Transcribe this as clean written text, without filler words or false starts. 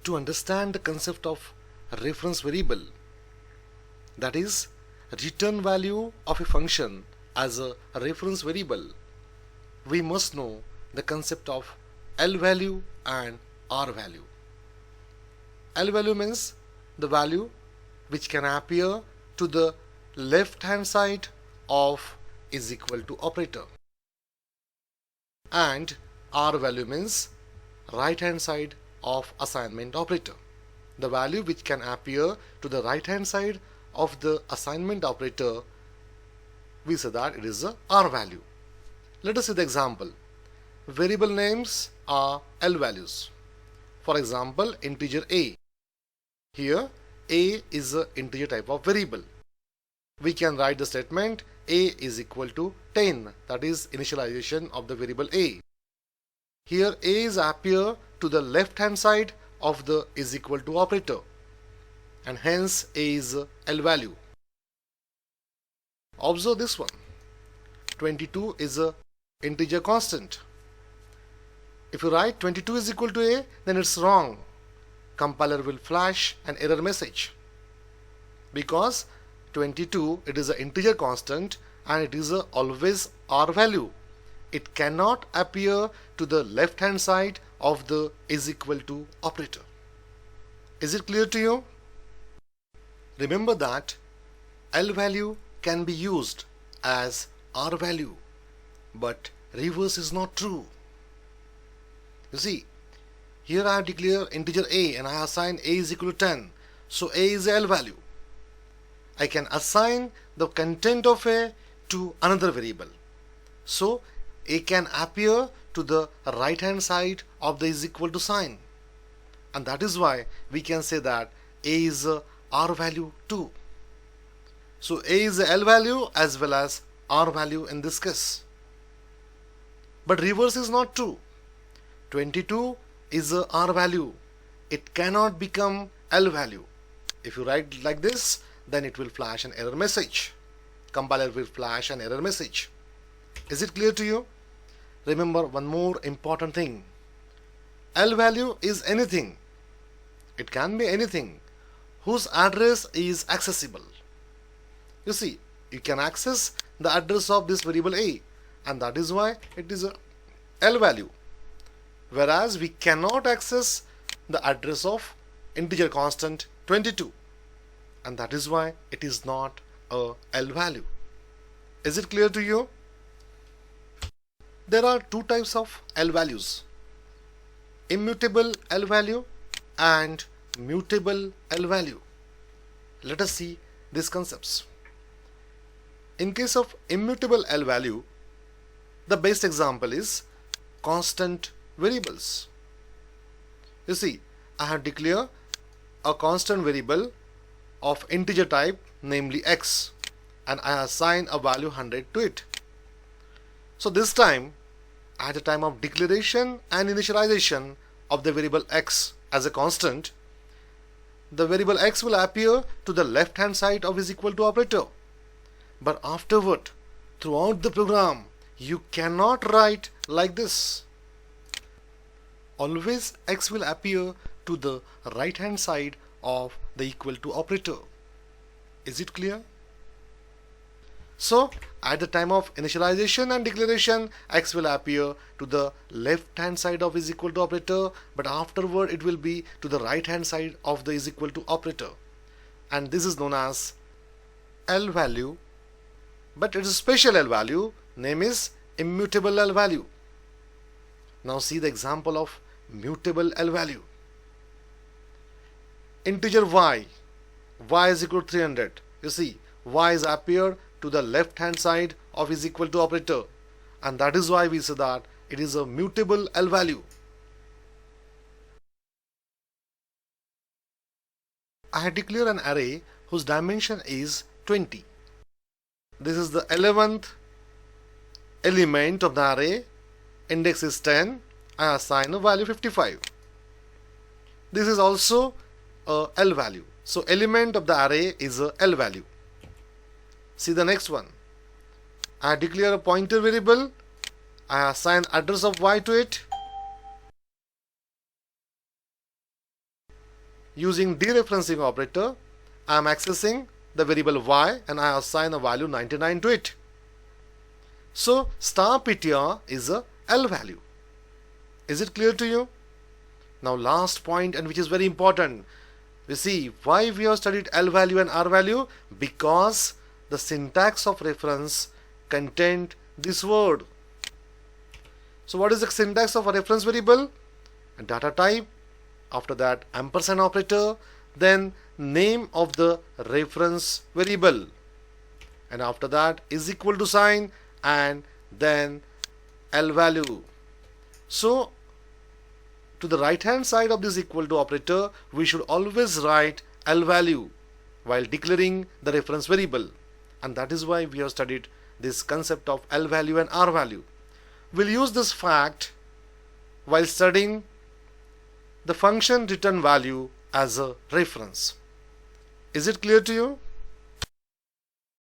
to understand the concept of reference variable, that is, return value of a function as a reference variable, we must know the concept of L value and R value. L value means the value which can appear to the left hand side of is equal to operator, and R value means right hand side of assignment operator. The value which can appear to the right hand side of the assignment operator, we say that it is a R value. Let us see the example. Variable names are L values. For example, integer a. Here a is an integer type of variable. We can write the statement a is equal to 10, that is initialization of the variable a. Here a is appear to the left hand side of the is equal to operator, and hence a is L value. Observe this one. 22 is a integer constant. If you write 22 is equal to a, then it's wrong. Compiler will flash an error message, because 22, it is an integer constant and it is a always R value. It cannot appear to the left hand side of the is equal to operator. Is it clear to you? Remember that L value can be used as R value, but reverse is not true. You see, here I have declared integer a and I assign a is equal to 10. So a is L value. I can assign the content of a to another variable. So a can appear to the right hand side of the is equal to sign. And that is why we can say that a is a R value too. So a is a L value as well as R value in this case. But reverse is not true. 22 is a R value. It cannot become L value. If you write like this, then it will flash an error message. Compiler will flash an error message. Is it clear to you? Remember one more important thing. L value is anything. It can be anything whose address is accessible. You see, you can access the address of this variable a, and that is why it is a L value. Whereas we cannot access the address of integer constant 22, and that is why it is not a L value. Is it clear to you? There are two types of L values: immutable L value and mutable L value. Let us see these concepts. In case of immutable L value, the best example is constant variables. You see, I have declared a constant variable of integer type, namely x, and I assign a value 100 to it. So this time, at the time of declaration and initialization of the variable x as a constant, the variable x will appear to the left hand side of is equal to operator. But afterward, throughout the program, you cannot write like this. Always x will appear to the right hand side of the equal to operator. Is it clear? So at the time of initialization and declaration, x will appear to the left hand side of is equal to operator, but afterward it will be to the right hand side of the is equal to operator, and this is known as L value, but it is a special L value. Name is immutable L value. Now see the example of mutable L value. Integer y is equal to 300. You see, y is appeared to the left hand side of is equal to operator, and that is why we say that it is a mutable L value. I have declared an array whose dimension is 20. This is the 11th element of the array. Index is 10. I assign a value 55. This is also a L value. So element of the array is a L value. See the next one. I declare a pointer variable. I assign address of y to it. using dereferencing operator, I am accessing the variable y and I assign a value 99 to it. So star PTR is a L value. Is it clear to you? Now last point, and which is very important. We see why we have studied L value and R value, because the syntax of reference contained this word. So what is the syntax of a reference variable? A data type, after that ampersand operator, then name of the reference variable, and after that is equal to sign, and then L value. So to the right hand side of this equal to operator, we should always write L value while declaring the reference variable, and that is why we have studied this concept of L value and R value. We'll use this fact while studying the function return value as a reference. Is it clear to you?